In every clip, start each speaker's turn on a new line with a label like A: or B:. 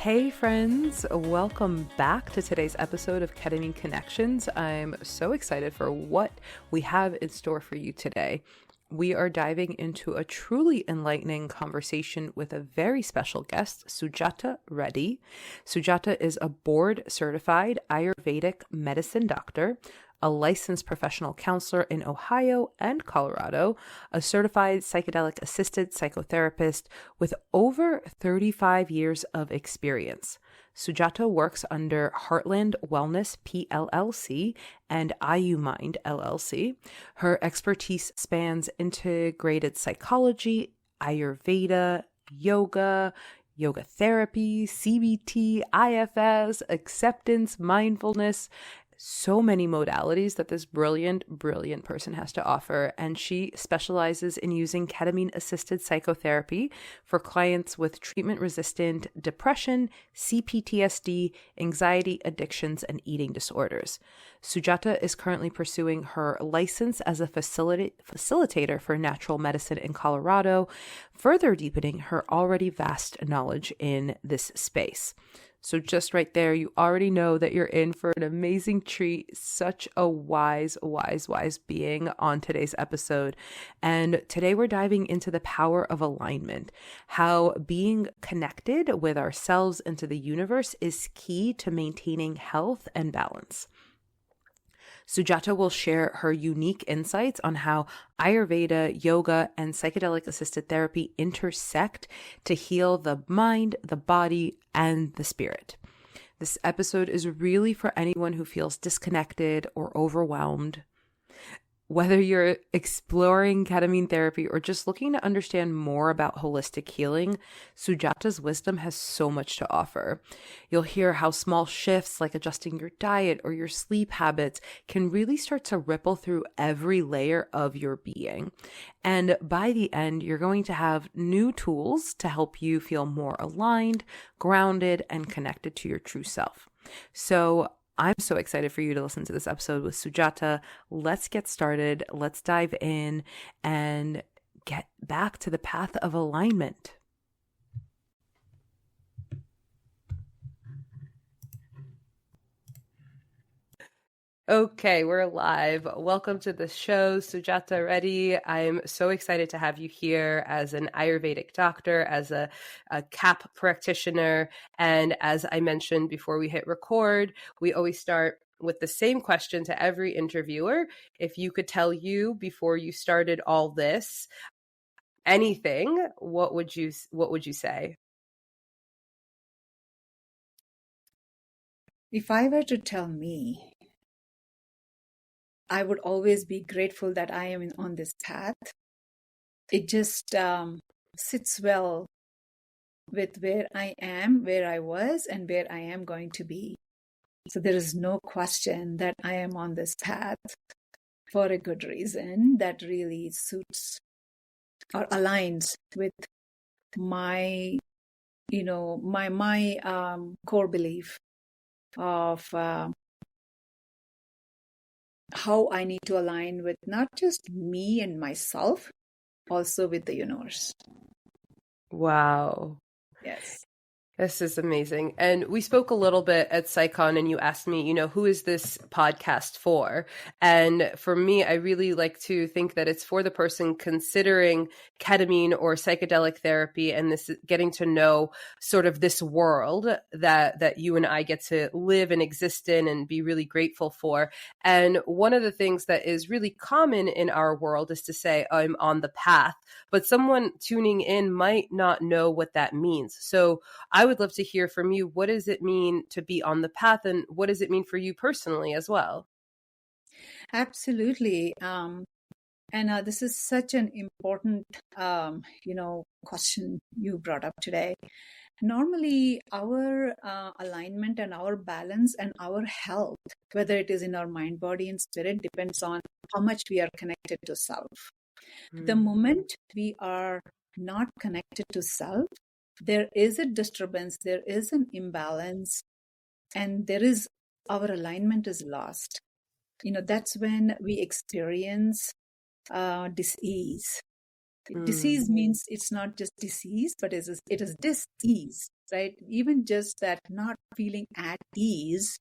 A: Hey friends, welcome back to today's episode of Ketamine Connections. I'm so excited for what we have in store for you today. We are diving into a truly enlightening conversation with a very special guest, Sujatha Reddy. Sujatha is a board-certified Ayurvedic medicine doctor, a licensed professional counselor in Ohio and Colorado, a certified psychedelic-assisted psychotherapist with over 35 years of experience. Sujatha works under Heartland Wellness PLLC and IUmind LLC. Her expertise spans integrated psychology, Ayurveda, yoga therapy, CBT, IFS, acceptance, mindfulness, so many modalities that this brilliant person has to offer. And she specializes in using ketamine-assisted psychotherapy for clients with treatment-resistant depression, C-PTSD, anxiety, addictions, and eating disorders. Sujatha is currently pursuing her license as a facilitator for natural medicine in Colorado, further deepening her already vast knowledge in this space. So just right there, you already know that you're in for an amazing treat. Such a wise being on today's episode. And today we're diving into the power of alignment, how being connected with ourselves and to the universe is key to maintaining health and balance. Sujatha will share her unique insights on how Ayurveda, yoga, and psychedelic-assisted therapy intersect to heal the mind, the body, and the spirit. This episode is really for anyone who feels disconnected or overwhelmed. Whether you're exploring ketamine therapy or just looking to understand more about holistic healing, Sujatha's wisdom has so much to offer. You'll hear how small shifts like adjusting your diet or your sleep habits can really start to ripple through every layer of your being. And by the end, you're going to have new tools to help you feel more aligned, grounded, and connected to your true self. So I'm so excited for you to listen to this episode with Sujatha. Let's get started. Let's dive in and get back to the path of alignment. Okay, we're live. Welcome to the show, Sujatha Reddy. I'm so excited to have you here as an Ayurvedic doctor, as a CAP practitioner. And as I mentioned before we hit record, we always start with the same question to every interviewer. If you could tell you before you started all this anything, what would you say?
B: If I were to tell me, I would always be grateful that I am on this path. It just sits well with where I am, where I was, and where I am going to be. So there is no question that I am on this path for a good reason that really suits or aligns with my, my core belief of how I need to align with not just me and myself, also with the universe.
A: Wow.
B: Yes.
A: This is amazing. And we spoke a little bit at PsychCon and you asked me, who is this podcast for? And for me, I really like to think that it's for the person considering ketamine or psychedelic therapy and this getting to know sort of this world that you and I get to live and exist in and be really grateful for. And one of the things that is really common in our world is to say, I'm on the path, but someone tuning in might not know what that means. So I would love to hear from you. What does it mean to be on the path, and what does it mean for you personally as well?
B: Absolutely. And this is such an important, question you brought up today. Normally, our alignment and our balance and our health, whether it is in our mind, body, and spirit, depends on how much we are connected to self. The moment we are not connected to self, there is a disturbance, there is an imbalance, and our alignment is lost. That's when we experience disease. Disease means it's not just disease, but it is dis-ease, right? Even just that not feeling at ease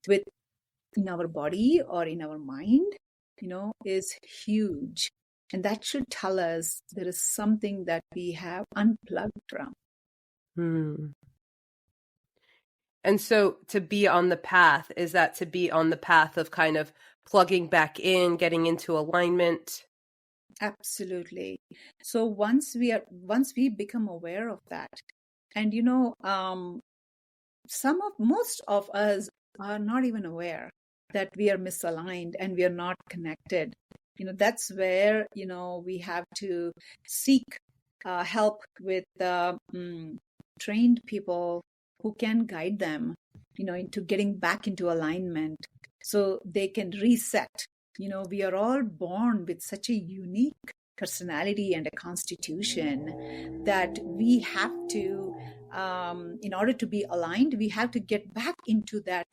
B: with in our body or in our mind, is huge. And that should tell us there is something that we have unplugged from.
A: Hmm. And so to be on the path, is that to be on the path of kind of plugging back in, getting into alignment?
B: Absolutely. So once we become aware of that, and most of us are not even aware that we are misaligned and we are not connected. That's where we have to seek help with trained people who can guide them into getting back into alignment so they can reset. We are all born with such a unique personality and a constitution that we have to, in order to be aligned, we have to get back into that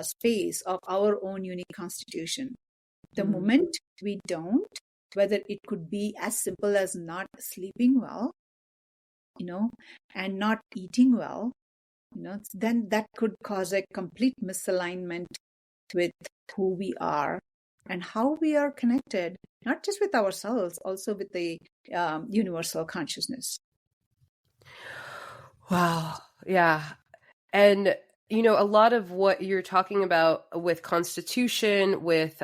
B: space of our own unique constitution. The moment we don't, whether it could be as simple as not sleeping well, and not eating well, then that could cause a complete misalignment with who we are and how we are connected, not just with ourselves, also with the universal consciousness.
A: Wow. Yeah. And, a lot of what you're talking about with constitution, with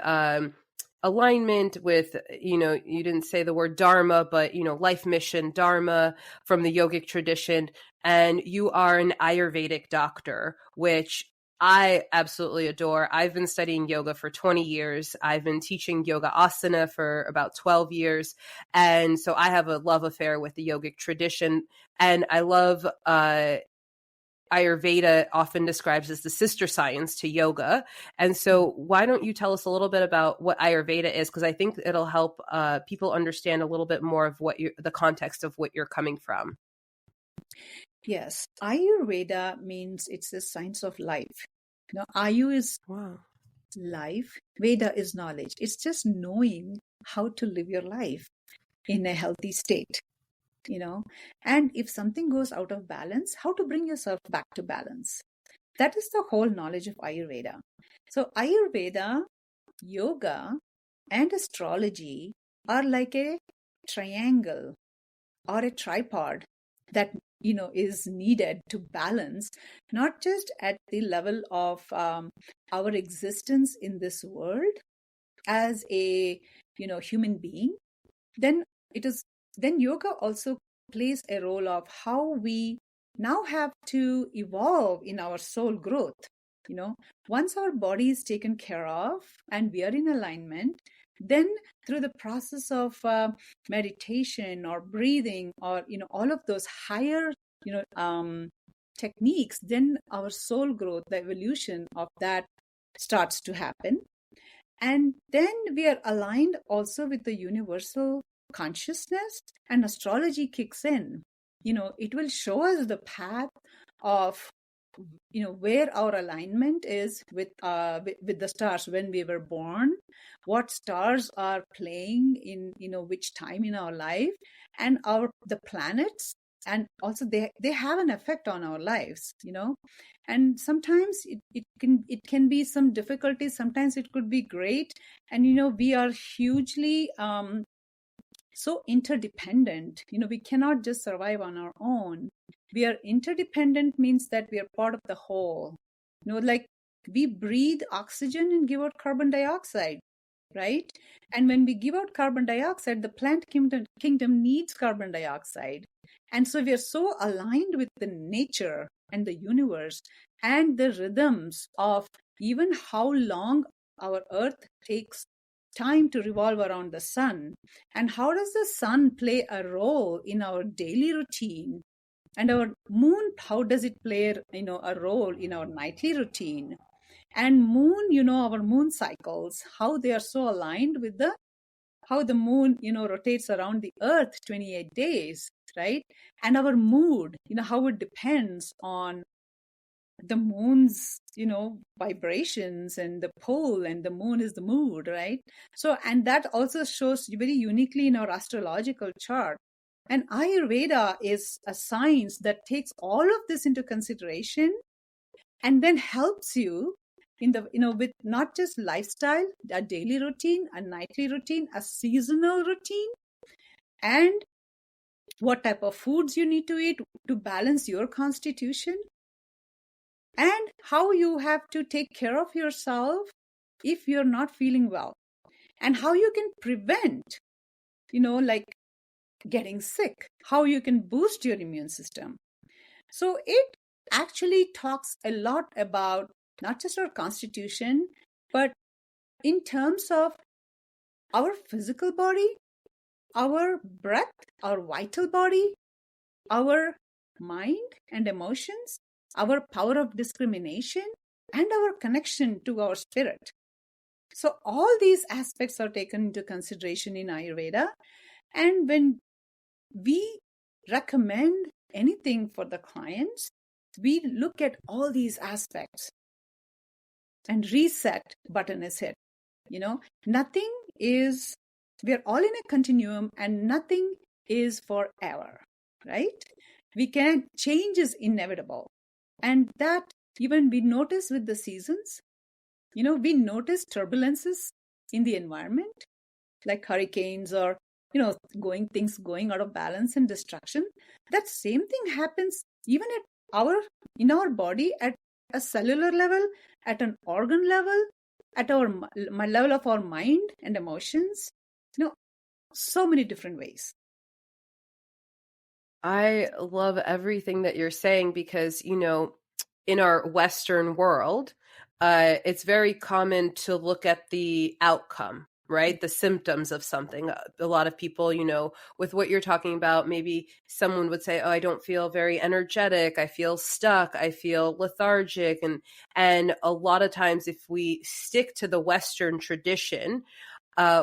A: alignment, with, you didn't say the word dharma, but, life mission, dharma from the yogic tradition. And you are an Ayurvedic doctor, which I absolutely adore. I've been studying yoga for 20 years. I've been teaching yoga asana for about 12 years. And so I have a love affair with the yogic tradition. And I love Ayurveda often describes as the sister science to yoga. And so why don't you tell us a little bit about what Ayurveda is? Because I think it'll help people understand a little bit more of the context of what you're coming from.
B: Yes. Ayurveda means it's the science of life. Ayu is life. Veda is knowledge. It's just knowing how to live your life in a healthy state. And if something goes out of balance, how to bring yourself back to balance. That is the whole knowledge of Ayurveda. So Ayurveda, yoga, and astrology are like a triangle or a tripod that is needed to balance, not just at the level of our existence in this world as a human being. Then yoga also plays a role of how we now have to evolve in our soul growth. Once our body is taken care of and we are in alignment, then through the process of meditation or breathing or all of those higher techniques, then our soul growth, the evolution of that starts to happen. And then we are aligned also with the universal consciousness, and astrology kicks in. It will show us the path of where our alignment is with the stars when we were born, what stars are playing in which time in our life, and the planets, and also they have an effect on our lives. And sometimes it can be some difficulties, sometimes it could be great. And we are hugely so interdependent. We cannot just survive on our own. We are interdependent means that we are part of the whole. Like we breathe oxygen and give out carbon dioxide, right? And when we give out carbon dioxide, the plant kingdom needs carbon dioxide. And so we are so aligned with the nature and the universe and the rhythms of even how long our earth takes time to revolve around the sun, and how does the sun play a role in our daily routine, and our moon, how does it play a role in our nightly routine, and moon, our moon cycles, how they are so aligned with how the moon rotates around the earth 28 days, right? And our mood, how it depends on the moon's, vibrations and the pole, and the moon is the mood, right? So, and that also shows very uniquely in our astrological chart. And Ayurveda is a science that takes all of this into consideration and then helps you in the, with not just lifestyle, a daily routine, a nightly routine, a seasonal routine, and what type of foods you need to eat to balance your constitution, and how you have to take care of yourself if you're not feeling well, and how you can prevent, like getting sick, how you can boost your immune system. So it actually talks a lot about not just our constitution, but in terms of our physical body, our breath, our vital body, our mind and emotions, our power of discrimination, and our connection to our spirit. So all these aspects are taken into consideration in Ayurveda. And when we recommend anything for the clients, we look at all these aspects, and reset button is hit. Nothing is, we're all in a continuum, and nothing is forever, right? Change is inevitable. And that even we notice with the seasons, we notice turbulences in the environment, like hurricanes or, things going out of balance and destruction. That same thing happens even in our body, at a cellular level, at an organ level, at our level of our mind and emotions, so many different ways.
A: I love everything that you're saying because, in our Western world, it's very common to look at the outcome, right? The symptoms of something. A lot of people, with what you're talking about, maybe someone would say, oh, I don't feel very energetic. I feel stuck. I feel lethargic. And a lot of times if we stick to the Western tradition,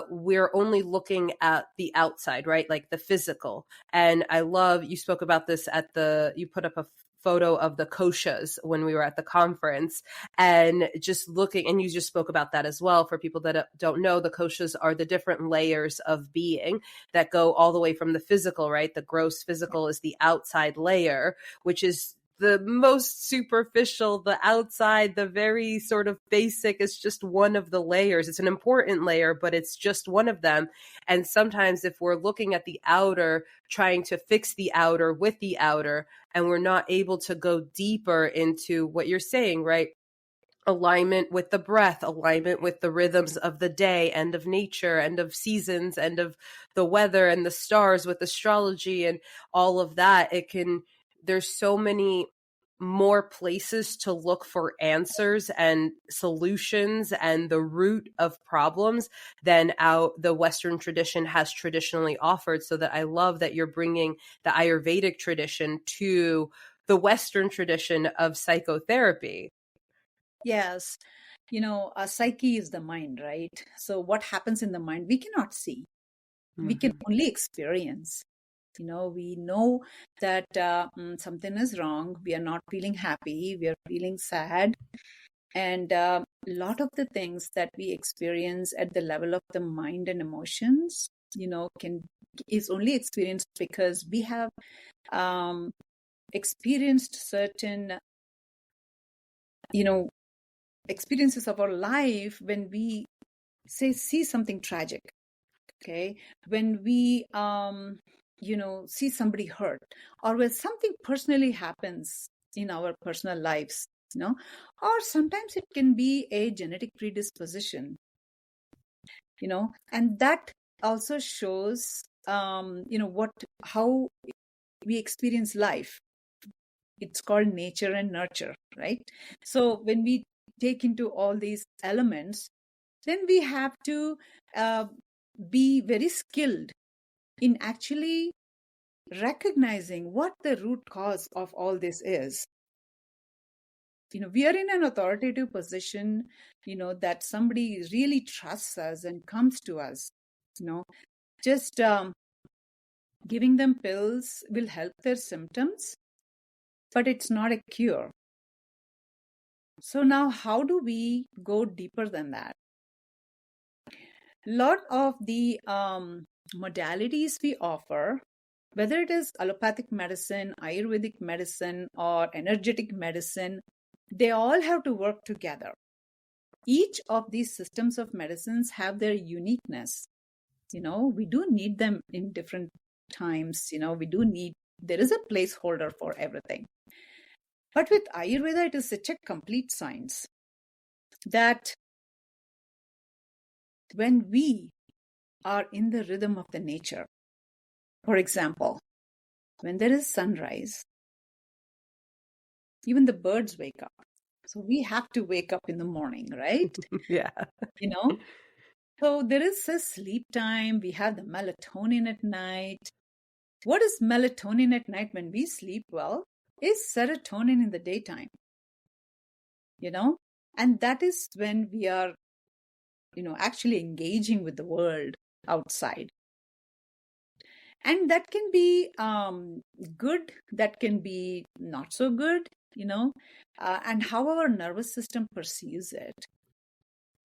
A: we're only looking at the outside, right? Like the physical. And I love, you spoke about this you put up a photo of the koshas when we were at the conference, and just looking, and you just spoke about that as well. For people that don't know, the koshas are the different layers of being that go all the way from the physical, right? The gross physical is the outside layer, which is the most superficial, the outside, the very sort of basic is just one of the layers. It's an important layer, but it's just one of them. And sometimes if we're looking at the outer, trying to fix the outer with the outer, and we're not able to go deeper into what you're saying, right? Alignment with the breath, alignment with the rhythms of the day and of nature and of seasons and of the weather and the stars, with astrology and all of that, there's so many more places to look for answers and solutions and the root of problems than the Western tradition has traditionally offered. So that I love that you're bringing the Ayurvedic tradition to the Western tradition of psychotherapy.
B: Yes. A psyche is the mind, right? So what happens in the mind, we cannot see. We can only experience. We know that something is wrong. We are not feeling happy. We are feeling sad. And a lot of the things that we experience at the level of the mind and emotions, is only experienced because we have experienced certain, experiences of our life when we see something tragic. Okay, when we see somebody hurt, or when something personally happens in our personal lives, or sometimes it can be a genetic predisposition, and that also shows how we experience life. It's called nature and nurture, right? So when we take into all these elements, then we have to be very skilled in actually recognizing what the root cause of all this is. We are in an authoritative position, that somebody really trusts us and comes to us. Just giving them pills will help their symptoms, but it's not a cure. So now how do we go deeper than that? Lot of the modalities we offer, whether it is allopathic medicine, Ayurvedic medicine, or energetic medicine, they all have to work together. Each of these systems of medicines have their uniqueness. We do need them in different times. There is a placeholder for everything. But with Ayurveda, it is such a complete science that when we are in the rhythm of the nature, for example, when there is sunrise, even the birds wake up. So we have to wake up in the morning, right?
A: Yeah.
B: So there is a sleep time. We have the melatonin at night. What is melatonin at night when we sleep well is serotonin in the daytime, and that is when we are, actually engaging with the world outside. And that can be good, that can be not so good, and how our nervous system perceives it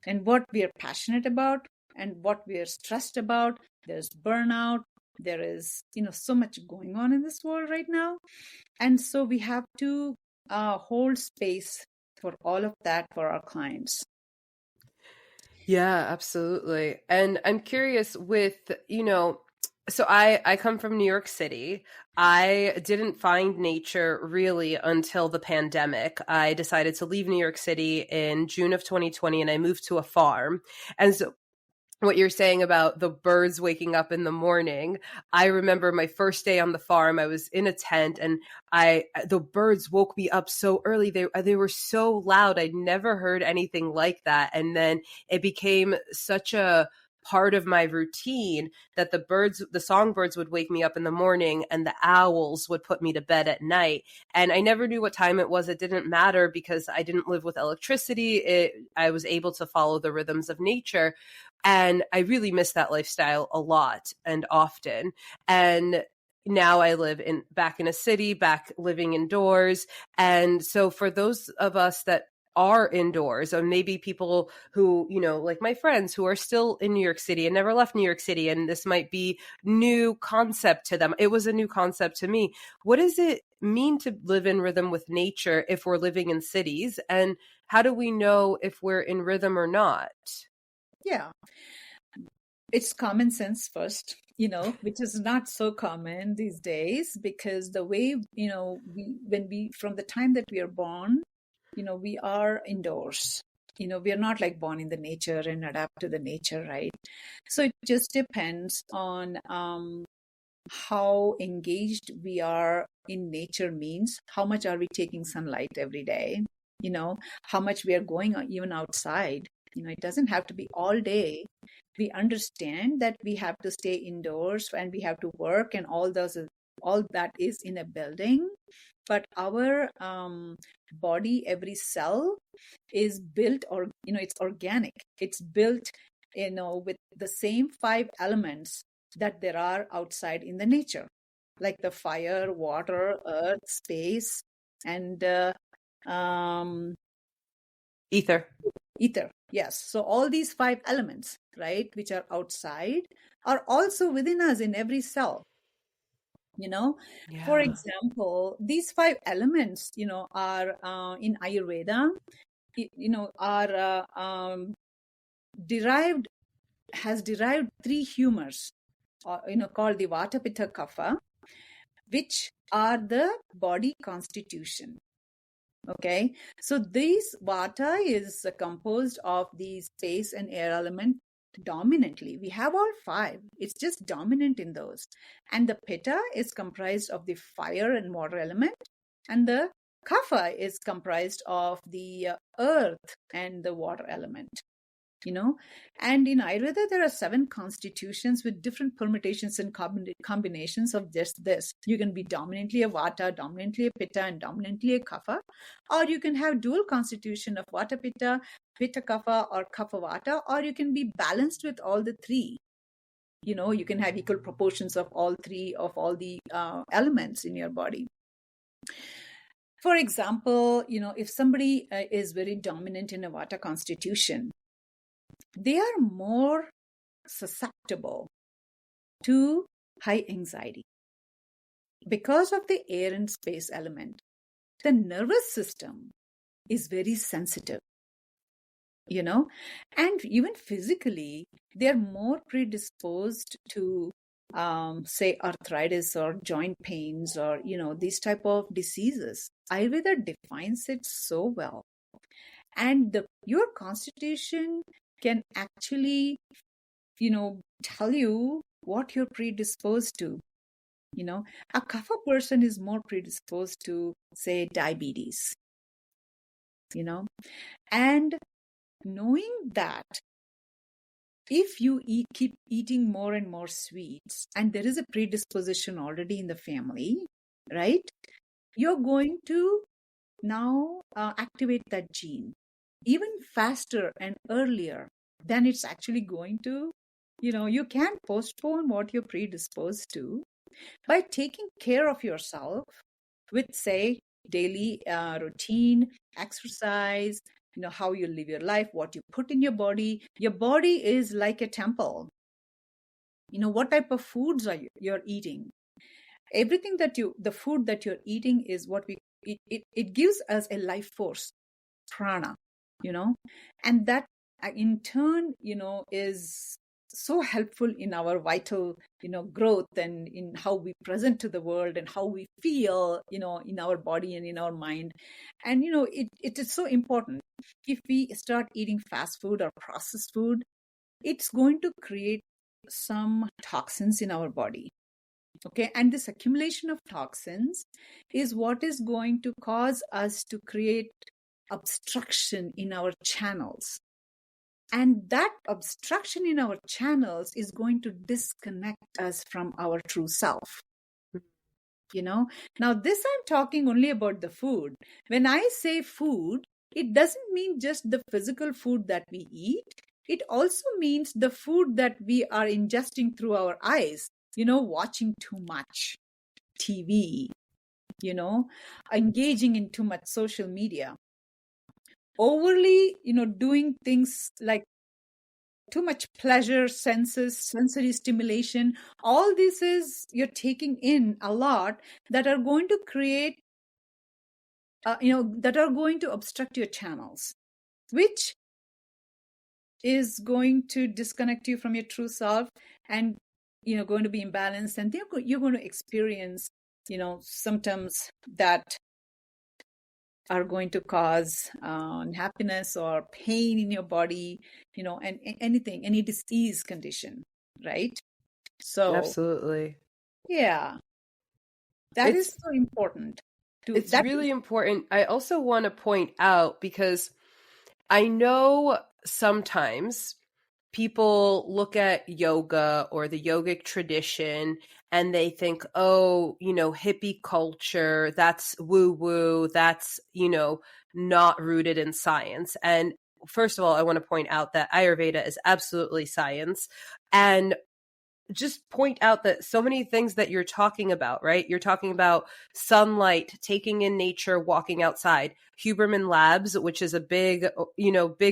B: and what we are passionate about and what we are stressed about. There's burnout. There is, so much going on in this world right now. And so we have to hold space for all of that for our clients.
A: Yeah, absolutely. And I'm curious with, so I come from New York City. I didn't find nature really until the pandemic. I decided to leave New York City in June of 2020 and I moved to a farm. And so what you're saying about the birds waking up in the morning, I remember my first day on the farm. I was in a tent and the birds woke me up so early. They were so loud. I'd never heard anything like that. And then it became such a part of my routine that the songbirds would wake me up in the morning and the owls would put me to bed at night. And I never knew what time it was. It didn't matter because I didn't live with electricity. I was able to follow the rhythms of nature. And I really miss that lifestyle a lot and often. And now I live back in a city, back living indoors. And so for those of us that are indoors, or maybe people who, like my friends who are still in New York City and never left New York City, and this might be new concept to them. It was a new concept to me. What does it mean to live in rhythm with nature if we're living in cities? And how do we know if we're in rhythm or not?
B: Yeah. It's common sense first, which is not so common these days, because the way, from the time that we are born, we are indoors. We are not like born in the nature and adapt to the nature, right? So it just depends on how engaged we are in nature, means how much are we taking sunlight every day, how much we are going even outside. It doesn't have to be all day. We understand that we have to stay indoors and we have to work and all that is in a building. But our body, every cell is built, or it's organic. It's built, with the same 5 elements that there are outside in the nature, like the fire, water, earth, space, and
A: Ether.
B: Yes. So all these 5 elements, right, which are outside, are also within us in every cell.
A: Yeah.
B: For example, these 5 elements, are in Ayurveda, are has derived 3 humors, called the Vata, Pitta, Kapha, which are the body constitution. Okay, so this Vata is composed of the space and air element dominantly. We have all 5. It's just dominant in those. And the Pitta is comprised of the fire and water element. And the Kapha is comprised of the earth and the water element. And in Ayurveda, there are 7 constitutions with different permutations and combinations of just this. You can be dominantly a Vata, dominantly a Pitta, and dominantly a Kapha, or you can have dual constitution of Vata Pitta, Pitta Kapha, or Kapha Vata, or you can be balanced with all the 3. You can have equal proportions of all 3 of all the elements in your body. For example, if somebody is very dominant in a Vata constitution, they are more susceptible to high anxiety because of the air and space element. The nervous system is very sensitive, and even physically, they're more predisposed to, say, arthritis or joint pains or, these type of diseases. Ayurveda defines it so well. And your constitution can actually, tell you what you're predisposed to. A kapha person is more predisposed to, say, diabetes, and knowing that if you keep eating more and more sweets, and there is a predisposition already in the family, right? You're going to now activate that gene even faster and earlier than it's actually going to. You can postpone what you're predisposed to by taking care of yourself with, say, daily routine, exercise, how you live your life, what you put in your body. Your body is like a temple. What type of foods are you're eating? Everything the food that you're eating is what it gives us a life force, prana, and that in turn, is so helpful in our vital, growth, and in how we present to the world and how we feel, in our body and in our mind. And, it is so important. If we start eating fast food or processed food, it's going to create some toxins in our body. Okay. And this accumulation of toxins is what is going to cause us to create obstruction in our channels. And that obstruction in our channels is going to disconnect us from our true self. Now this I'm talking only about the food. When I say food, it doesn't mean just the physical food that we eat. It also means the food that we are ingesting through our eyes, watching too much TV, engaging in too much social media, overly, doing things like too much pleasure, sensory stimulation. All this is you're taking in a lot that are going to create, that are going to obstruct your channels, which is going to disconnect you from your true self and, going to be imbalanced. And you're going to experience, symptoms that are going to cause unhappiness or pain in your body, and anything, any disease condition, right? So
A: Absolutely.
B: Yeah, that is so important.
A: It's really important. I also want to point out, because I know sometimes people look at yoga or the yogic tradition and they think, oh, hippie culture, that's woo-woo, that's, not rooted in science. And first of all, I want to point out that Ayurveda is absolutely science. And just point out that so many things that you're talking about, right? You're talking about sunlight, taking in nature, walking outside. Huberman Labs, which is a big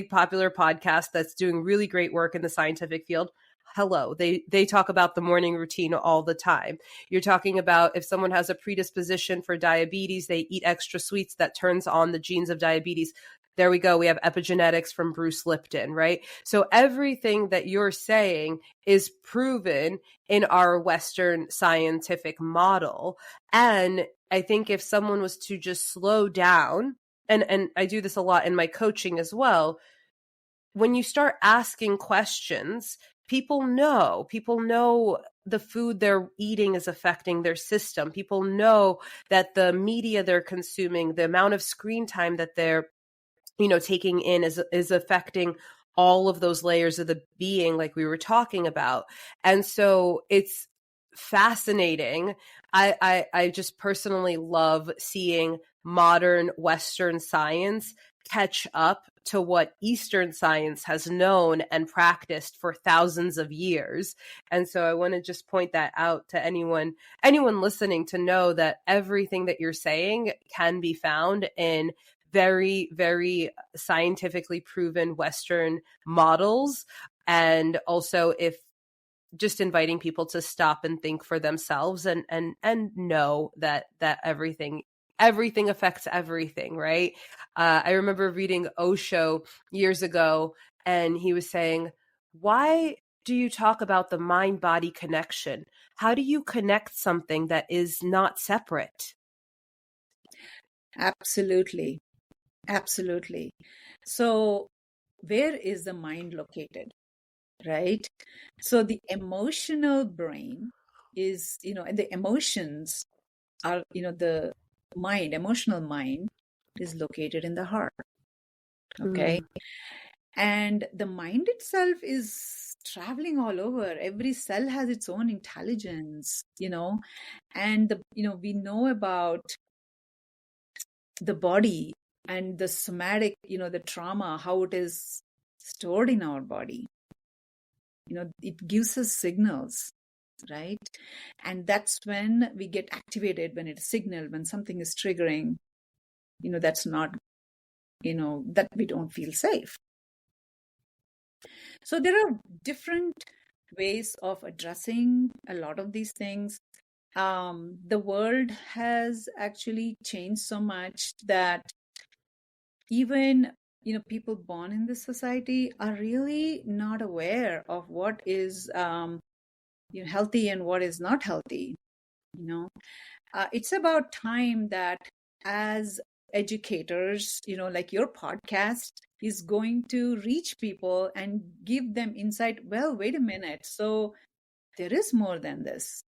A: popular podcast that's doing really great work in the scientific field. Hello, they talk about the morning routine all the time. You're talking about if someone has a predisposition for diabetes, they eat extra sweets, that turns on the genes of diabetes. There we go. We have epigenetics from Bruce Lipton, right? So everything that you're saying is proven in our Western scientific model. And I think if someone was to just slow down, and I do this a lot in my coaching as well, when you start asking questions, people know the food they're eating is affecting their system. People know that the media they're consuming, the amount of screen time that they're taking in is affecting all of those layers of the being, like we were talking about. And so it's fascinating. I just personally love seeing modern Western science catch up
C: to what Eastern science has known and practiced for thousands of years. And so I want to just point that out to anyone listening, to know that everything that you're saying can be found in very, very scientifically proven Western models. And also, if just inviting people to stop and think for themselves and know that everything affects everything, right? I remember reading Osho years ago, and he was saying, why do you talk about the mind-body connection? How do you connect something that is not separate?
B: Absolutely. Absolutely. So where is the mind located? Right? So the emotional brain is, and the emotions are, the emotional mind is located in the heart. Okay. And the mind itself is traveling all over. Every cell has its own intelligence, and we know about the body and the somatic, the trauma, how it is stored in our body. It gives us signals, right? And that's when we get activated, when it's signaled, when something is triggering, that's not, that we don't feel safe. So there are different ways of addressing a lot of these things. The world has actually changed so much that even people born in this society are really not aware of what is healthy and what is not healthy. It's about time that as educators, like your podcast is going to reach people and give them insight. Well, wait a minute. So there is more than this.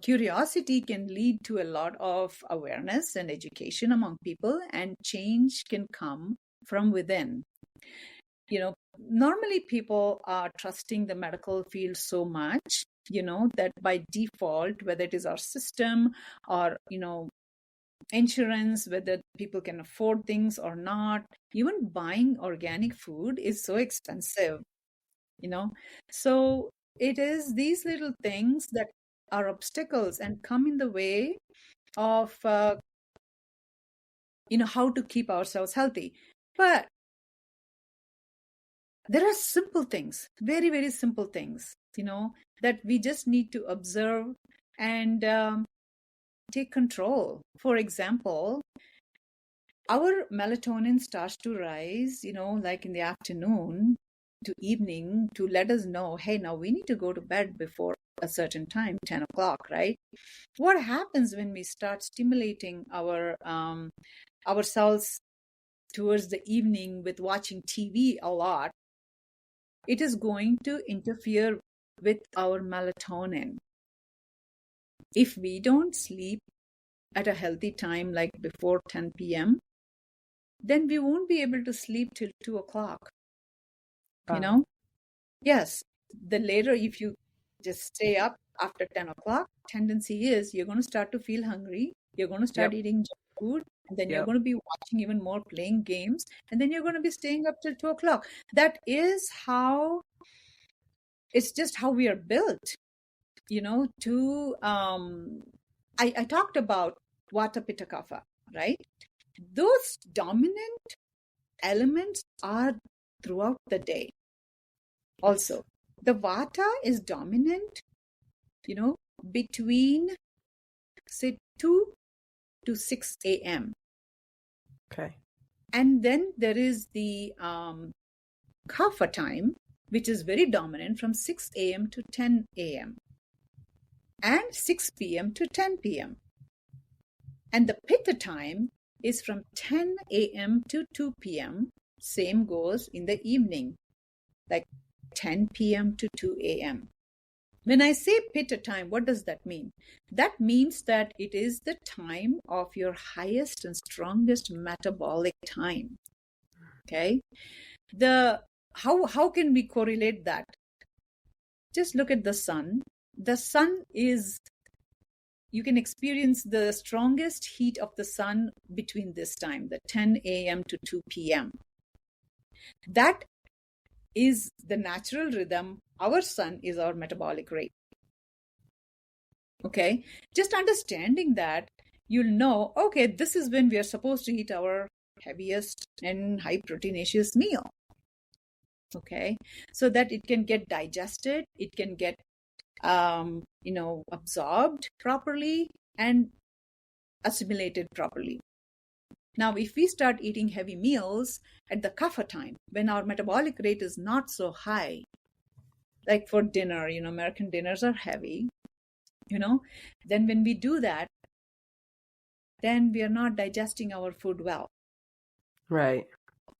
B: Curiosity can lead to a lot of awareness and education among people, and change can come from within. Normally people are trusting the medical field so much, that by default, whether it is our system or, insurance, whether people can afford things or not, even buying organic food is so expensive, So it is these little things that are obstacles and come in the way of, how to keep ourselves healthy. But there are simple things, very, very simple things, that we just need to observe and take control. For example, our melatonin starts to rise, like in the afternoon to evening, to let us know, hey, now we need to go to bed before a certain time, 10 o'clock, right? What happens when we start stimulating ourselves towards the evening with watching TV a lot? It is going to interfere with our melatonin. If we don't sleep at a healthy time, like before 10 p.m., then we won't be able to sleep till 2 o'clock. Yes, the later, if you just stay up after 10 o'clock, tendency is you're going to start to feel hungry. You're going to start eating junk food. And then you're going to be watching even more, playing games. And then you're going to be staying up till 2 o'clock. That is how, it's just how we are built, I talked about Vata, Pitta, Kapha, right? Those dominant elements are throughout the day. Also, the Vata is dominant, between, say, 2 to 6 a.m.
C: Okay.
B: And then there is the Kapha time, which is very dominant from 6 a.m. to 10 a.m. and 6 p.m. to 10 p.m. And the Pitta time is from 10 a.m. to 2 p.m. Same goes in the evening, like 10 p.m. to 2 a.m. When I say Pitta time, what does that mean? That means that it is the time of your highest and strongest metabolic time. Okay? How can we correlate that? Just look at the sun. The sun is, you can experience the strongest heat of the sun between this time, the 10 a.m. to 2 p.m. That is the natural rhythm. Our sun is our metabolic rate. Okay, just understanding that, you'll know, okay, this is when we are supposed to eat our heaviest and high proteinaceous meal. Okay, so that it can get digested, it can get absorbed properly and assimilated properly. Now, if we start eating heavy meals at the kapha time, when our metabolic rate is not so high, like for dinner, American dinners are heavy, then when we do that, then we are not digesting our food well.
C: Right.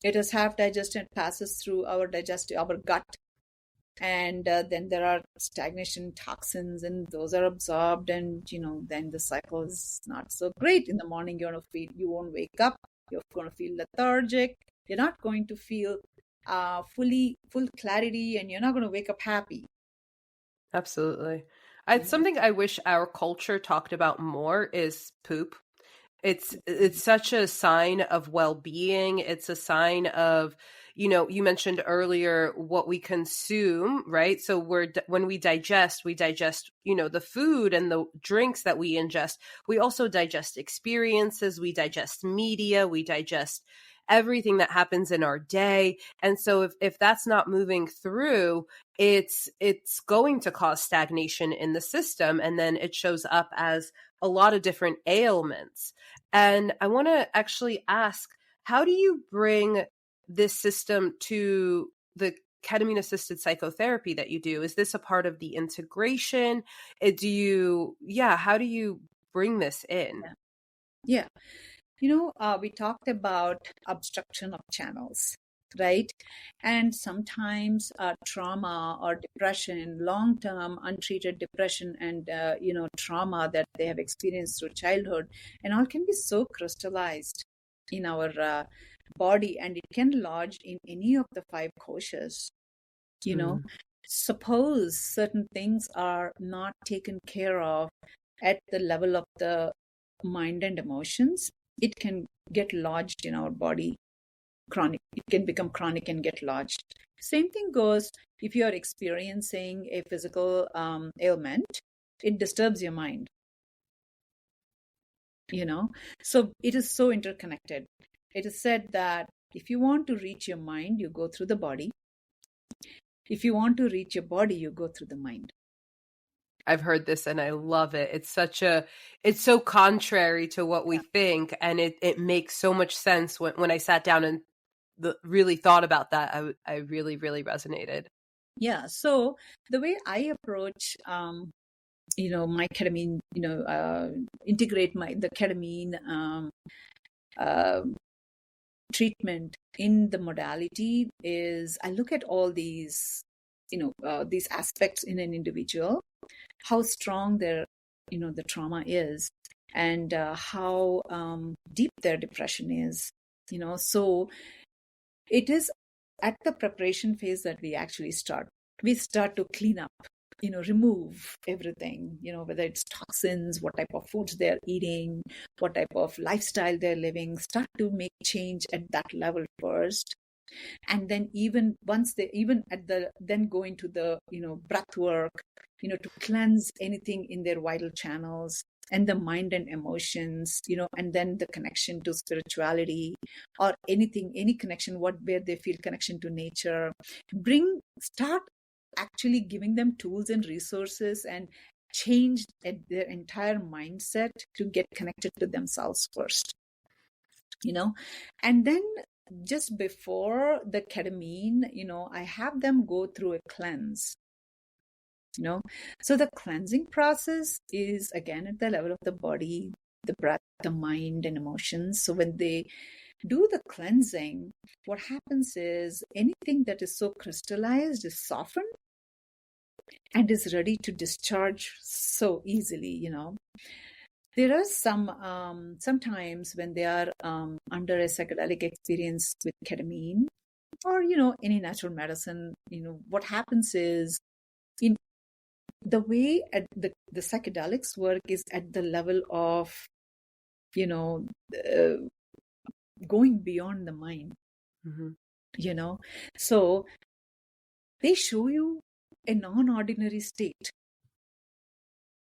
B: It is half digested, passes through our gut, and then there are stagnation toxins, and those are absorbed, and then the cycle is not so great. In the morning, you won't wake up, you're going to feel lethargic, you're not going to feel full clarity, and you're not going to wake up happy.
C: Absolutely. Something I wish our culture talked about more is poop. It's such a sign of well-being. It's a sign of, you mentioned earlier what we consume, right? So when we digest, the food and the drinks that we ingest. We also digest experiences, we digest media, we digest everything that happens in our day. And so if that's not moving through, it's going to cause stagnation in the system. And then it shows up as a lot of different ailments. And I want to actually ask, how do you bring this system to the ketamine-assisted psychotherapy that you do? Is this a part of the integration? How do you bring this in?
B: Yeah. We talked about obstruction of channels, right? And sometimes trauma or depression, long-term untreated depression and, trauma that they have experienced through childhood, and all can be so crystallized in our body, and it can lodge in any of the 5 koshas. Suppose certain things are not taken care of at the level of the mind and emotions, it can get lodged in our body. It can become chronic and get lodged. Same thing goes if you are experiencing a physical ailment, it disturbs your mind. So it is so interconnected. It is said that if you want to reach your mind, you go through the body. If you want to reach your body, you go through the mind.
C: I've heard this and I love it. It's so contrary to what we think. And it makes so much sense when I sat down and really thought about that. I really, really resonated.
B: Yeah. So the way I approach, my ketamine, integrate the ketamine treatment in the modality is I look at all these, these aspects in an individual, how strong their, the trauma is, and how deep their depression is, so it is at the preparation phase that we actually start. We start to clean up, remove everything, whether it's toxins, what type of foods they're eating, what type of lifestyle they're living, start to make change at that level first. And then then go into the, breath work, to cleanse anything in their vital channels and the mind and emotions, and then the connection to spirituality or any connection, where they feel connection to nature. Start actually giving them tools and resources and change their entire mindset to get connected to themselves first, and then just before the ketamine, I have them go through a cleanse, so the cleansing process is again at the level of the body, the breath, the mind and emotions. So when they do the cleansing, what happens is anything that is so crystallized is softened and is ready to discharge so easily. There are sometimes when they are under a psychedelic experience with ketamine or, any natural medicine, what happens is in the way at the psychedelics work is at the level of, going beyond the mind.
C: Mm-hmm.
B: you know. So they show you a non-ordinary state,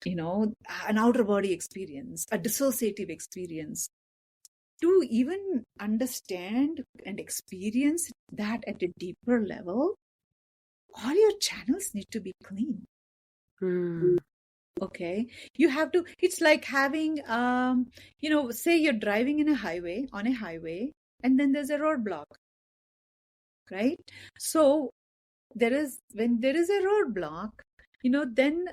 B: an outer body experience, a dissociative experience. To even understand and experience that at a deeper level, all your channels need to be clean. Okay, you have to, it's like having, say you're driving on a highway, and then there's a roadblock, right? So when there is a roadblock, then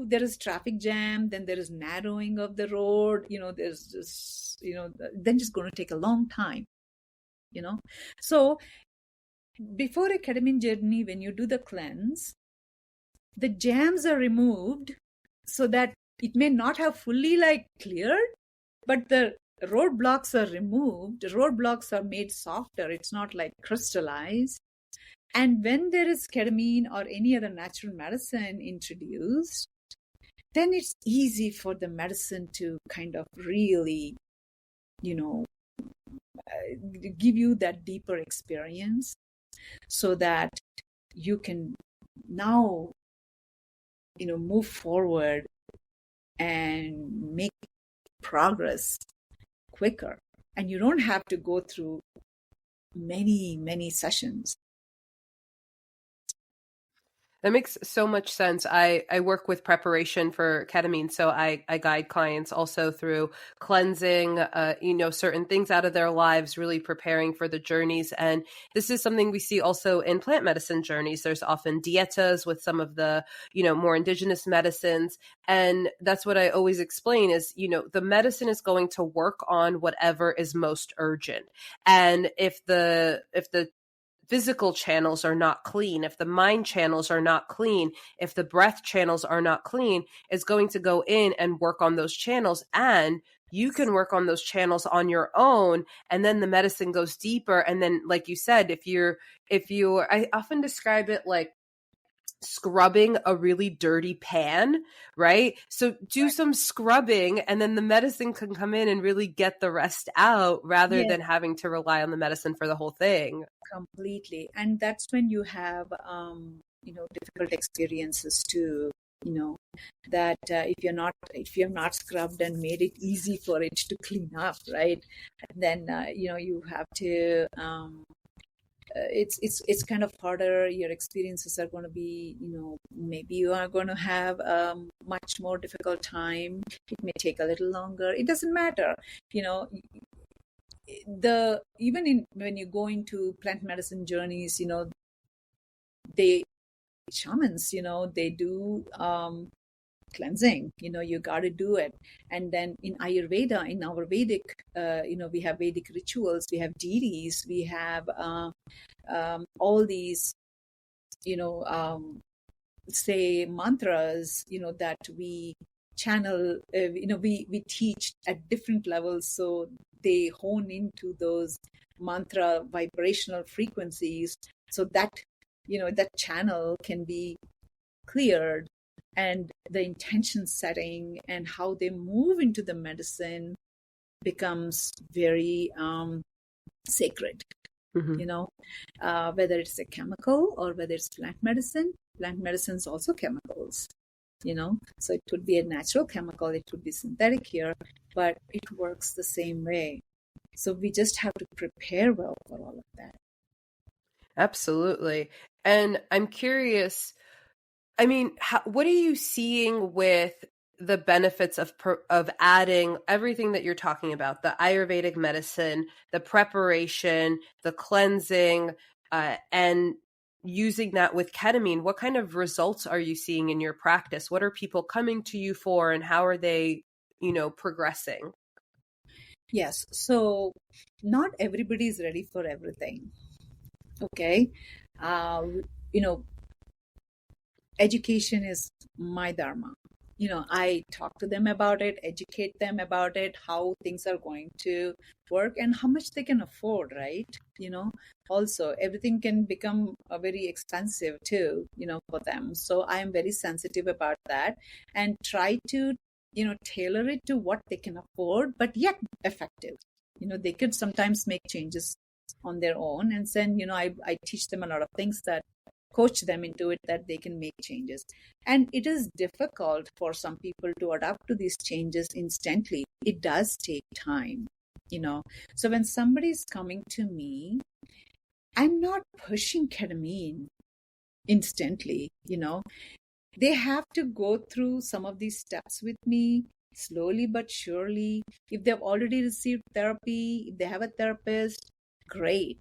B: there is traffic jam, then there is narrowing of the road, there's just, then it's going to take a long time, So before a ketamine journey, when you do the cleanse, the jams are removed so that it may not have fully cleared, but the roadblocks are removed. The roadblocks are made softer. It's not crystallized. And when there is ketamine or any other natural medicine introduced, then it's easy for the medicine to kind of really, give you that deeper experience so that you can now, move forward and make progress quicker. And you don't have to go through many, many sessions.
C: That makes so much sense. I work with preparation for ketamine, so I guide clients also through cleansing, certain things out of their lives, really preparing for the journeys. And this is something we see also in plant medicine journeys. There's often dietas with some of the, more indigenous medicines. And that's what I always explain is, the medicine is going to work on whatever is most urgent. And if the physical channels are not clean, if the mind channels are not clean, if the breath channels are not clean, it's going to go in and work on those channels. And you can work on those channels on your own. And then the medicine goes deeper. And then, like you said, I often describe it like scrubbing a really dirty pan, right? So do some scrubbing and then the medicine can come in and really get the rest out rather than having to rely on the medicine for the whole thing.
B: Completely. And that's when you have, difficult experiences too, that if you're not scrubbed and made it easy for it to clean up, right? Then, you have to, it's kind of harder. Your experiences are going to be, maybe you are going to have a much more difficult time. It may take a little longer. It doesn't matter. When you go into plant medicine journeys, shamans, they do cleansing, you got to do it. And then in Ayurveda, in our Vedic, we have Vedic rituals, we have deities, we have all these, say mantras, that we channel, we teach at different levels. So they hone into those mantra vibrational frequencies so that, that channel can be cleared, and the intention setting and how they move into the medicine becomes very sacred. Whether it's a chemical or whether it's plant medicine is also chemicals, so it could be a natural chemical, it could be synthetic here, but it works the same way. So we just have to prepare well for all of that.
C: Absolutely. And I'm curious, what are you seeing with the benefits of adding everything that you're talking about, the Ayurvedic medicine, the preparation, the cleansing, and using that with ketamine? What kind of results are you seeing in your practice? What are people coming to you for, and how are they, progressing?
B: Yes. So not everybody is ready for everything. Okay. Education is my dharma. I talk to them about it, educate them about it, how things are going to work and how much they can afford, right? Also everything can become very expensive too, for them. So I am very sensitive about that and try to, tailor it to what they can afford, but yet effective. They could sometimes make changes on their own. And then, I teach them a lot of things that coach them into it, that they can make changes. And it is difficult for some people to adapt to these changes instantly. It does take time, So when somebody's coming to me, I'm not pushing ketamine instantly, They have to go through some of these steps with me, slowly but surely. If they've already received therapy, if they have a therapist, great.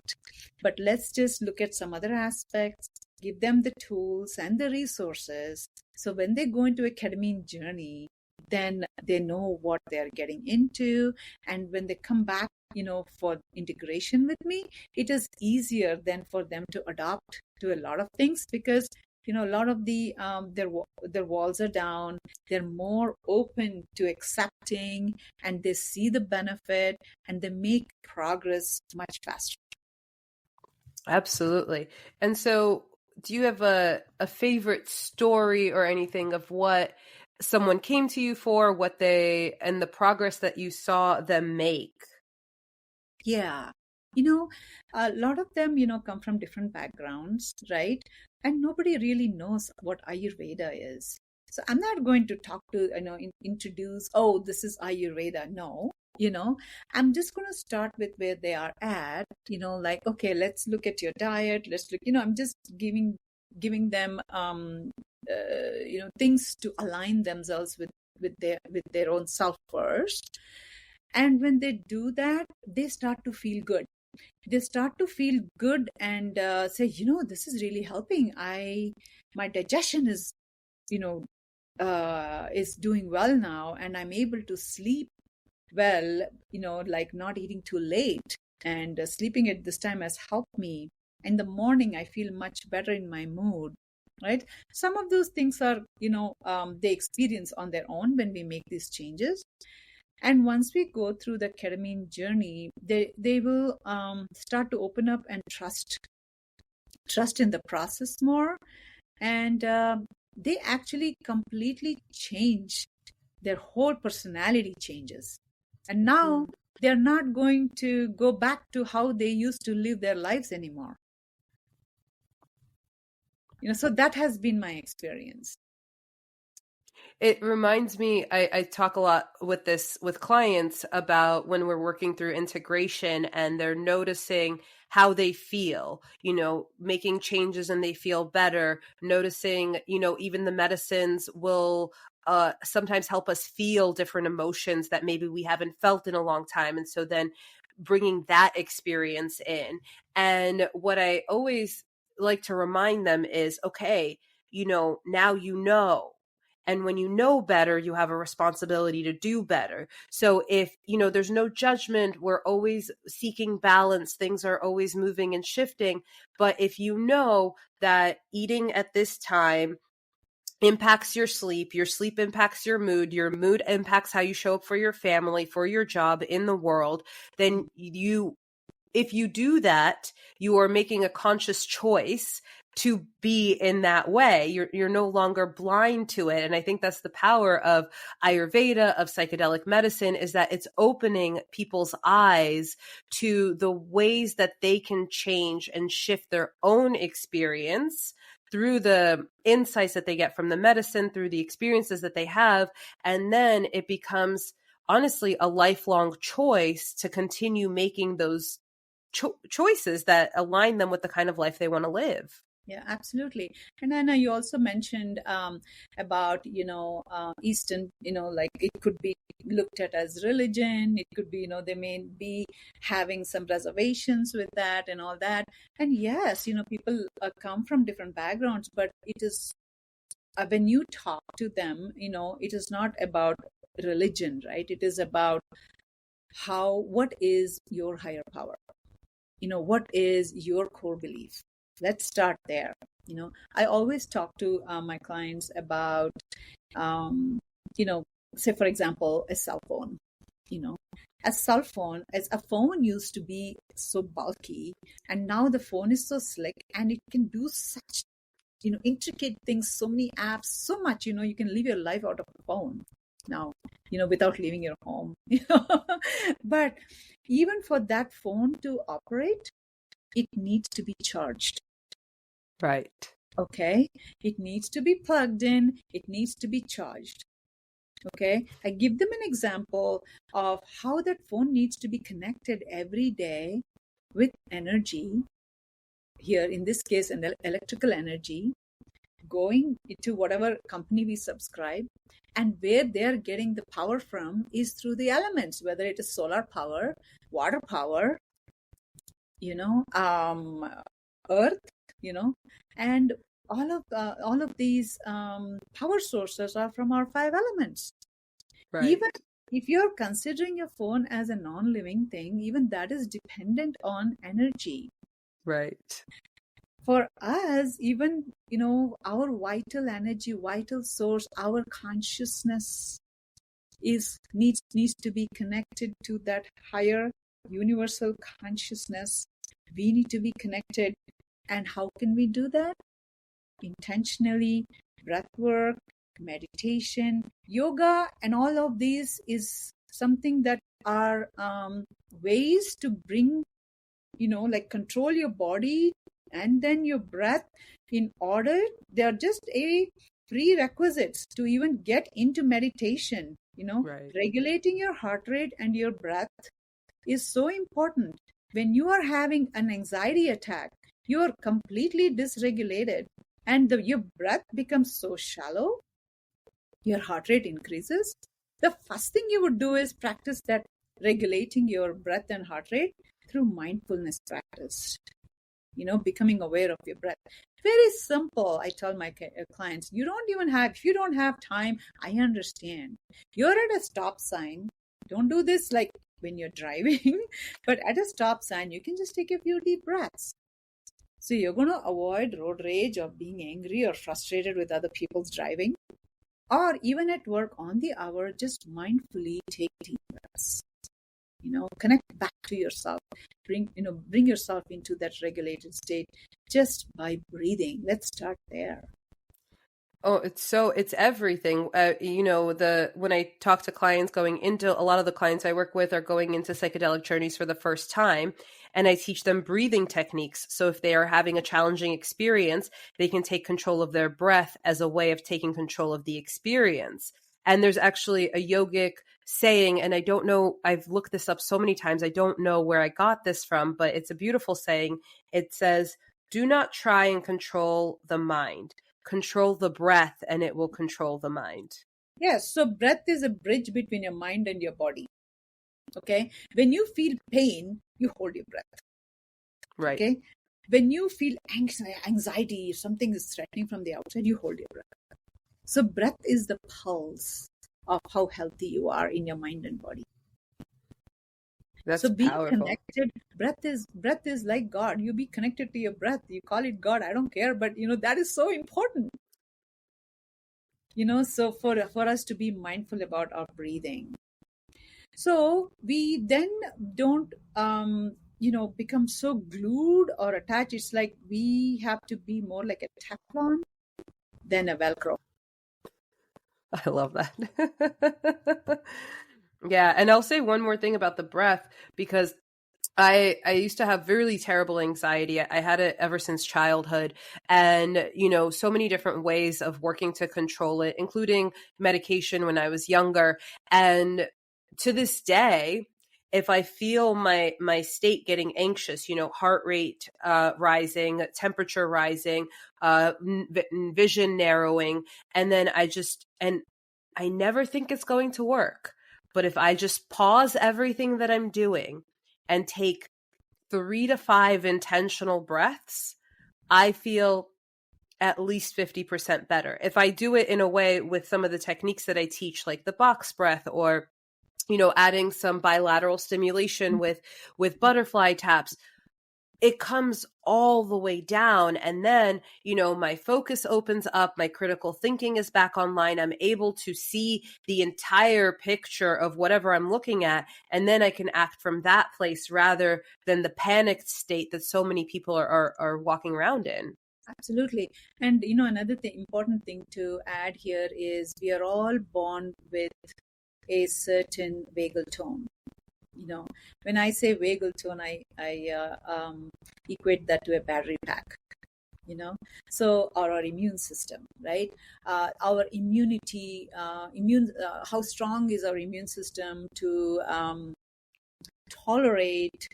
B: But let's just look at some other aspects, give them the tools and the resources. So when they go into a ketamine journey, then they know what they're getting into. And when they come back, for integration with me, it is easier then for them to adopt to a lot of things, because a lot of the their walls are down. They're more open to accepting, and they see the benefit, and they make progress much faster.
C: Absolutely. And so do you have a favorite story or anything of what someone came to you for, and the progress that you saw them make?
B: Yeah. A lot of them, come from different backgrounds, right? And nobody really knows what Ayurveda is. So I'm not going to talk to, introduce, oh, this is Ayurveda. No, I'm just going to start with where they are at, like, okay, let's look at your diet. Let's look, I'm just giving them, things to align themselves with their own self first. And when they do that, they start to feel good. They start to feel good and say, this is really helping. My digestion is, is doing well now, and I'm able to sleep well, like not eating too late, and sleeping at this time has helped me. In the morning, I feel much better in my mood, right? Some of those things are, they experience on their own when we make these changes. And once we go through the ketamine journey, they will start to open up and trust in the process more. And they actually completely change. Their whole personality changes. And now they're not going to go back to how they used to live their lives anymore. So that has been my experience.
C: It reminds me, I talk a lot with clients about when we're working through integration and they're noticing how they feel, making changes and they feel better, noticing, even the medicines will sometimes help us feel different emotions that maybe we haven't felt in a long time. And so then bringing that experience in. And what I always like to remind them is, okay, now and when you know better, you have a responsibility to do better. So if, there's no judgment, we're always seeking balance, things are always moving and shifting. But if you know that eating at this time impacts your sleep impacts your mood impacts how you show up for your family, for your job, in the world, then if you do that, you are making a conscious choice to be in that way. You're no longer blind to it. And I think that's the power of Ayurveda, of psychedelic medicine, is that it's opening people's eyes to the ways that they can change and shift their own experience through the insights that they get from the medicine, through the experiences that they have. And then it becomes, honestly, a lifelong choice to continue making those choices that align them with the kind of life they want to live.
B: Yeah, absolutely. And Anna, you also mentioned about, Eastern, like it could be looked at as religion. It could be, they may be having some reservations with that and all that. And yes, people come from different backgrounds, but it is, when you talk to them, it is not about religion, right? It is about what is your higher power? What is your core belief? Let's start there. I always talk to my clients about, say, for example, a cell phone. As a phone used to be so bulky, and now the phone is so slick and it can do such, intricate things, so many apps, so much, you can live your life out of the phone now, without leaving your home. But even for that phone to operate, it needs to be charged.
C: Right.
B: Okay. It needs to be plugged in. It needs to be charged. Okay. I give them an example of how that phone needs to be connected every day with energy. Here, in this case, an electrical energy going into whatever company we subscribe, and where they're getting the power from is through the elements, whether it is solar power, water power, earth, and all of these power sources are from our five elements.
C: Right.
B: Even if you're considering your phone as a non-living thing, even that is dependent on energy.
C: Right.
B: For us, even, our vital energy, vital source, our consciousness needs to be connected to that higher universal consciousness. We need to be connected. And how can we do that? Intentionally, breath work, meditation, yoga, and all of these is something that are ways to bring, control your body and then your breath in order. They are just a prerequisites to even get into meditation.
C: Right.
B: Regulating your heart rate and your breath is so important. When you are having an anxiety attack, you are completely dysregulated, and your breath becomes so shallow, your heart rate increases. The first thing you would do is practice that regulating your breath and heart rate through mindfulness practice, becoming aware of your breath. Very simple. I tell my clients, if you don't have time, I understand. You're at a stop sign. Don't do this like when you're driving, but at a stop sign, you can just take a few deep breaths. So you're going to avoid road rage or being angry or frustrated with other people's driving. Or even at work on the hour, just mindfully take deep breaths. Connect back to yourself. Bring yourself into that regulated state just by breathing. Let's start there.
C: Oh, it's everything. When I talk to clients going into, a lot of the clients I work with are going into psychedelic journeys for the first time, and I teach them breathing techniques. So if they are having a challenging experience, they can take control of their breath as a way of taking control of the experience. And there's actually a yogic saying, and I don't know, I've looked this up so many times, I don't know where I got this from, but it's a beautiful saying. It says, "Do not try and control the mind. Control the breath and it will control the mind."
B: Yes. So breath is a bridge between your mind and your body. Okay. When you feel pain, you hold your breath.
C: Right.
B: Okay. When you feel anxiety, if something is threatening from the outside, you hold your breath. So breath is the pulse of how healthy you are in your mind and body.
C: That's
B: so being
C: powerful.
B: Connected, breath is like God. You be connected to your breath. You call it God, I don't care, but that is so important. So for us to be mindful about our breathing. So we then don't become so glued or attached. It's like we have to be more like a Teflon than a Velcro.
C: I love that. Yeah. And I'll say one more thing about the breath, because I used to have really terrible anxiety. I had it ever since childhood, and, so many different ways of working to control it, including medication when I was younger. And to this day, if I feel my state getting anxious, heart rate rising, temperature rising, vision narrowing, and then I never think it's going to work. But if I just pause everything that I'm doing and take 3 to 5 intentional breaths, I feel at least 50% better. If I do it in a way with some of the techniques that I teach, like the box breath, or, adding some bilateral stimulation with butterfly taps, it comes all the way down. And then, my focus opens up, my critical thinking is back online. I'm able to see the entire picture of whatever I'm looking at. And then I can act from that place rather than the panicked state that so many people are walking around in.
B: Absolutely. And, another important thing to add here is we are all born with a certain vagal tone. When I say vagal tone, I equate that to a battery pack. So our immune system, right? Our immunity, how strong is our immune system to tolerate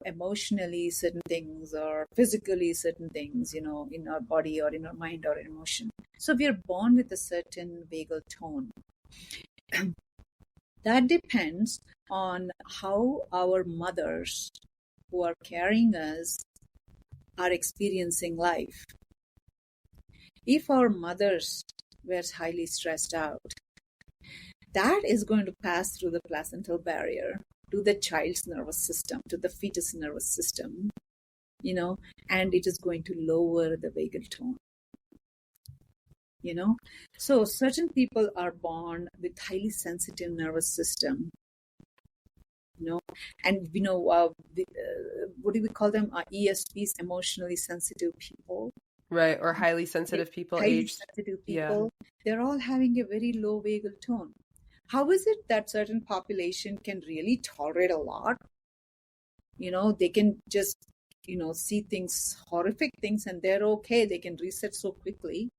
B: emotionally certain things or physically certain things, in our body or in our mind or emotion. So we are born with a certain vagal tone. That depends on how our mothers who are carrying us are experiencing life. If our mothers were highly stressed out, that is going to pass through the placental barrier to the child's nervous system, to the fetus nervous system, and it is going to lower the vagal tone. So certain people are born with highly sensitive nervous system, and what do we call them? ESPs, emotionally sensitive people.
C: Right, or highly sensitive people,
B: sensitive people, they're all having a very low vagal tone. How is it that certain population can really tolerate a lot? They can just, see things, horrific things, and they're okay. They can reset so quickly.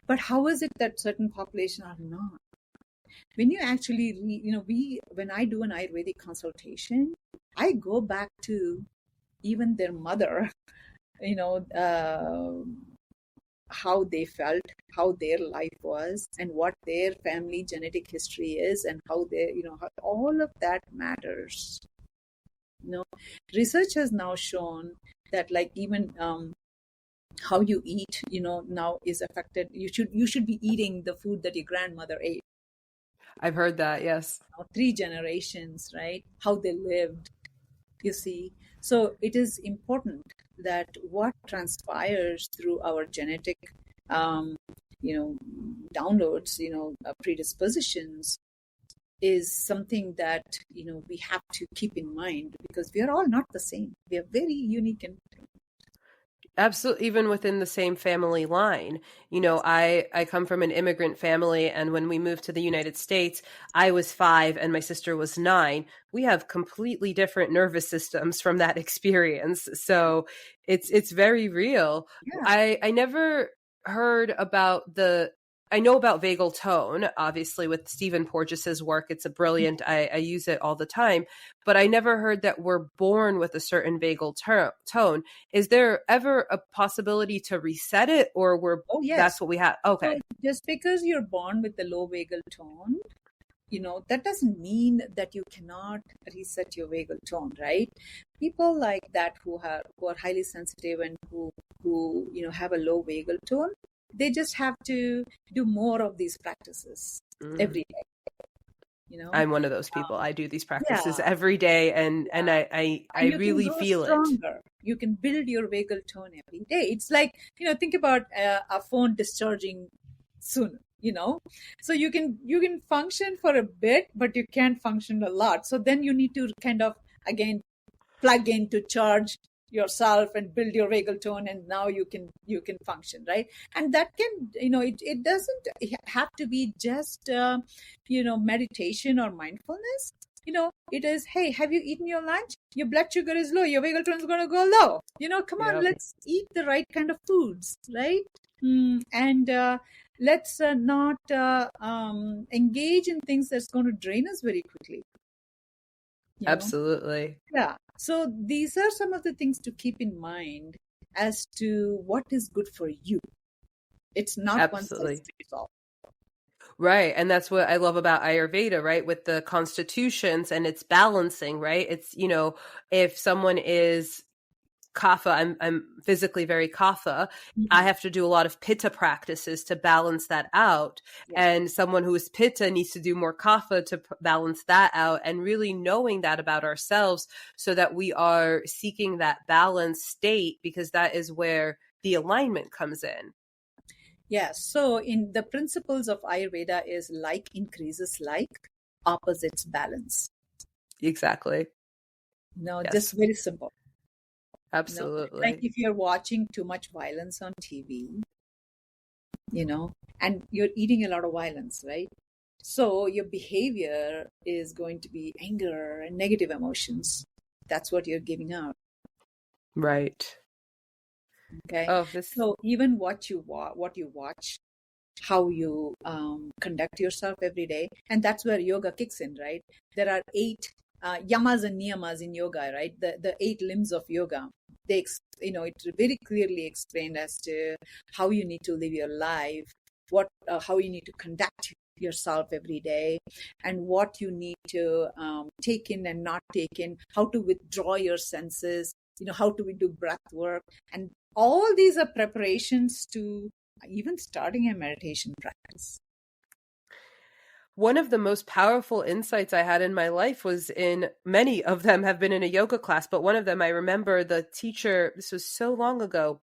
B: But how is it that certain population are not? When you actually, when I do an Ayurvedic consultation, I go back to even their mother, how they felt, how their life was, and what their family genetic history is, and how they, how all of that matters. Research has now shown that, like, even how you eat, now is affected. You should be eating the food that your grandmother ate.
C: I've heard that, yes.
B: 3 generations, right? How they lived, you see. So it is important that what transpires through our genetic, downloads, predispositions, is something that, we have to keep in mind, because we are all not the same. We are very unique and
C: Absolutely. Even within the same family line, I come from an immigrant family. And when we moved to the United States, I was 5 and my sister was 9. We have completely different nervous systems from that experience. So it's very real.
B: Yeah.
C: I never heard about I know about vagal tone, obviously, with Stephen Porges's work. It's a brilliant, I use it all the time, but I never heard that we're born with a certain vagal tone. Is there ever a possibility to reset it, or
B: yes.
C: That's what we have? Okay.
B: So just because you're born with the low vagal tone, that doesn't mean that you cannot reset your vagal tone, right? People like that who are highly sensitive and who have a low vagal tone, they just have to do more of these practices every day.
C: I'm one of those people. I do these practices every day, and I really feel
B: stronger. You can build your vagal tone every day. It's like, think about a phone discharging soon. So you can function for a bit, but you can't function a lot. So then you need to kind of, again, plug in to charge yourself and build your vagal tone, and now you can function, right? And that can, it doesn't have to be just meditation or mindfulness. It is, hey, have you eaten your lunch? Your blood sugar is low, your vagal tone is going to go low. Come on, let's eat the right kind of foods, right? And let's not engage in things that's going to drain us very quickly.
C: Absolutely.
B: Yeah. So these are some of the things to keep in mind as to what is good for you. It's not one size fits all.
C: Right. And that's what I love about Ayurveda, right? With the constitutions and its balancing, right? It's, if someone is kapha, I'm physically very kapha, I have to do a lot of pitta practices to balance that out. Yeah. And someone who is pitta needs to do more kapha to balance that out, and really knowing that about ourselves so that we are seeking that balanced state, because that is where the alignment comes in.
B: Yes. So in the principles of Ayurveda is like increases like, opposites balance.
C: Exactly.
B: Just very simple.
C: Absolutely.
B: Like if you're watching too much violence on TV, and you're eating a lot of violence, right? So your behavior is going to be anger and negative emotions. That's what you're giving out.
C: Right.
B: Okay.
C: Oh,
B: So even what you watch, how you conduct yourself every day, and that's where yoga kicks in, right? There are 8 yamas and niyamas in yoga, right? The 8 limbs of yoga. It's very clearly explained as to how you need to live your life, how you need to conduct yourself every day, and what you need to take in and not take in, how to withdraw your senses, how do we do breath work, and all these are preparations to even starting a meditation practice.
C: One of the most powerful insights I had in my life was many of them have been in a yoga class, but one of them I remember the teacher, this was so long ago,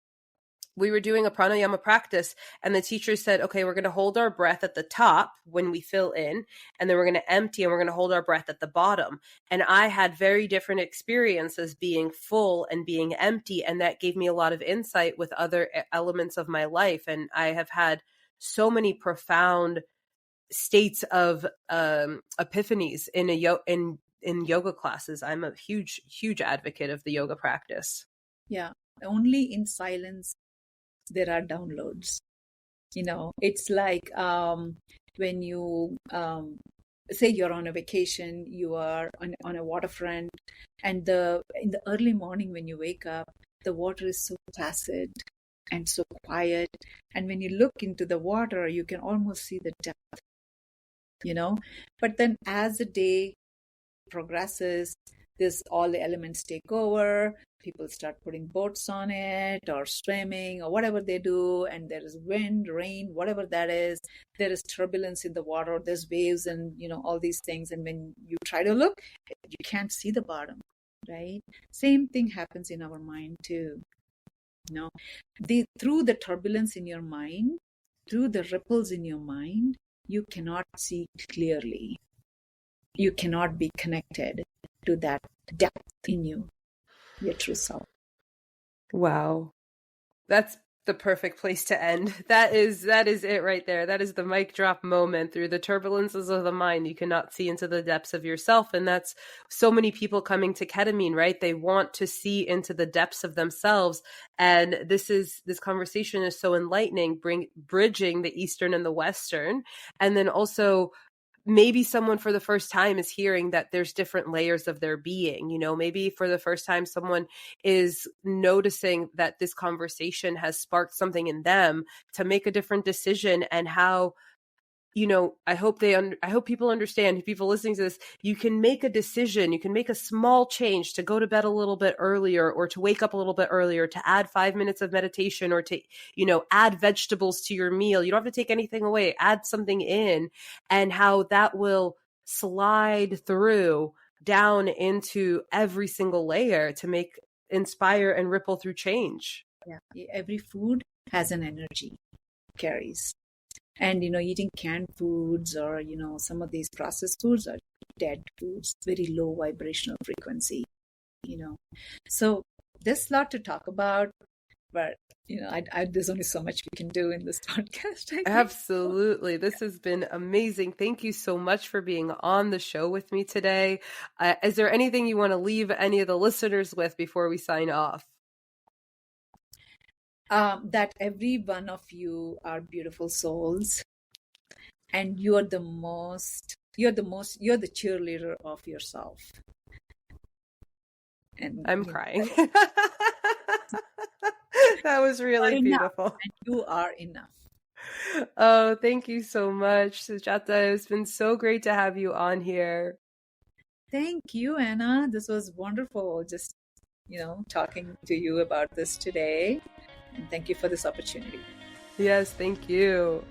C: we were doing a pranayama practice and the teacher said, okay, we're going to hold our breath at the top when we fill in, and then we're going to empty and we're going to hold our breath at the bottom. And I had very different experiences being full and being empty. And that gave me a lot of insight with other elements of my life. And I have had so many profound states of epiphanies in yoga classes. I'm a huge advocate of the yoga practice.
B: Yeah. Only in silence there are downloads. It's like when you say you're on a vacation, you are on a waterfront, and in the early morning when you wake up, the water is so placid and so quiet, and when you look into the water, you can almost see the depth. But then as the day progresses, all the elements take over. People start putting boats on it or swimming or whatever they do, and there is wind, rain, whatever that is. There is turbulence in the water, there's waves and all these things, and when you try to look, you can't see the bottom, right? Same thing happens in our mind too. Through the turbulence in your mind, through the ripples in your mind, you cannot see clearly. You cannot be connected to that depth in you, your true self.
C: Wow. That's the perfect place to end. That is it right there. That is the mic drop moment. Through the turbulences of the mind, you cannot see into the depths of yourself. And that's so many people coming to ketamine, right? They want to see into the depths of themselves. And this conversation is so enlightening, bridging the Eastern and the Western. And then also maybe someone for the first time is hearing that there's different layers of their being. Maybe for the first time someone is noticing that this conversation has sparked something in them to make a different decision, and how, I hope people understand, people listening to this, you can make a decision, you can make a small change to go to bed a little bit earlier, or to wake up a little bit earlier, to add 5 minutes of meditation, or to, add vegetables to your meal. You don't have to take anything away, add something in, and how that will slide through down into every single layer to inspire and ripple through change.
B: Yeah. Every food has an energy, carries. And, eating canned foods or, some of these processed foods are dead foods, very low vibrational frequency, So there's a lot to talk about, but, there's only so much we can do in this podcast.
C: Absolutely. This has been amazing. Thank you so much for being on the show with me today. Is there anything you want to leave any of the listeners with before we sign off?
B: That every one of you are beautiful souls, and you're the cheerleader of yourself. And
C: I'm crying. That was really beautiful.
B: And you are enough.
C: Oh, thank you so much, Sujatha. It's been so great to have you on here.
B: Thank you, Anna. This was wonderful. Just, talking to you about this today. And thank you for this opportunity.
C: Yes, thank you.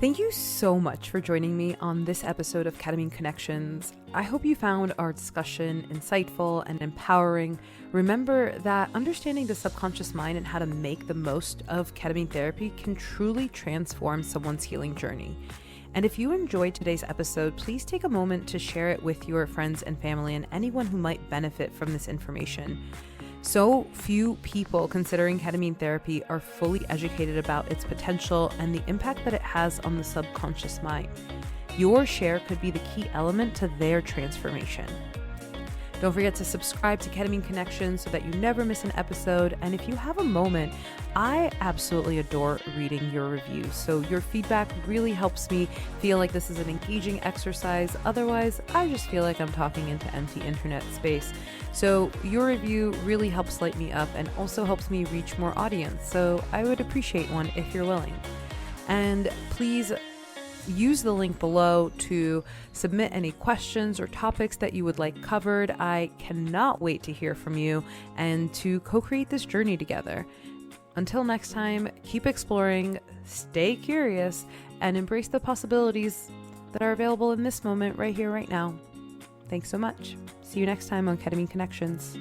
A: Thank you so much for joining me on this episode of Ketamine Connections. I hope you found our discussion insightful and empowering. Remember that understanding the subconscious mind and how to make the most of ketamine therapy can truly transform someone's healing journey. And if you enjoyed today's episode, please take a moment to share it with your friends and family and anyone who might benefit from this information. So few people considering ketamine therapy are fully educated about its potential and the impact that it has on the subconscious mind. Your share could be the key element to their transformation. Don't forget to subscribe to Ketamine Connection so that you never miss an episode. And if you have a moment, I absolutely adore reading your reviews. So your feedback really helps me feel like this is an engaging exercise. Otherwise, I just feel like I'm talking into empty internet space. So your review really helps light me up and also helps me reach more audience. So I would appreciate one if you're willing. And please use the link below to submit any questions or topics that you would like covered. I cannot wait to hear from you and to co-create this journey together. Until next time, keep exploring, stay curious, and embrace the possibilities that are available in this moment right here, right now. Thanks so much. See you next time on Ketamine Connections.